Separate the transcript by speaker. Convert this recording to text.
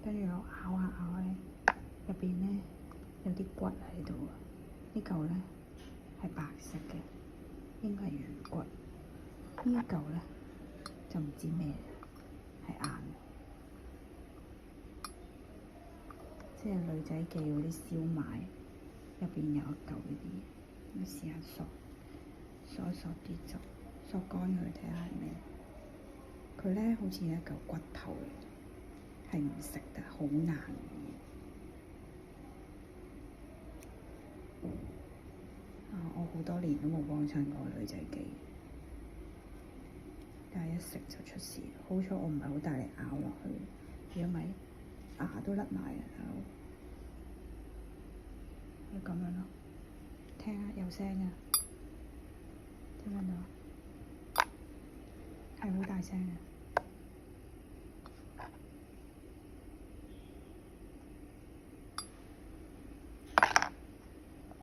Speaker 1: 跟住我咬下咬咧，入邊咧有啲骨喺度啊！呢嚿咧係白色嘅，應該係魚骨。呢一嚿咧就唔知咩，係硬嘅，即係女仔記嗰啲燒賣入邊有一嚿呢啲，我試下嗦啲汁，嗦乾佢睇下係咩。佢咧好似一嚿骨頭嚟，係唔食得，好硬。我好多年都冇幫襯過女仔記，但係一食就出事。好彩我唔係好大力咬落去，如果咪牙都甩埋啊！就咁樣咯，聽下有聲啊，聽唔聽到？係好大聲嘅。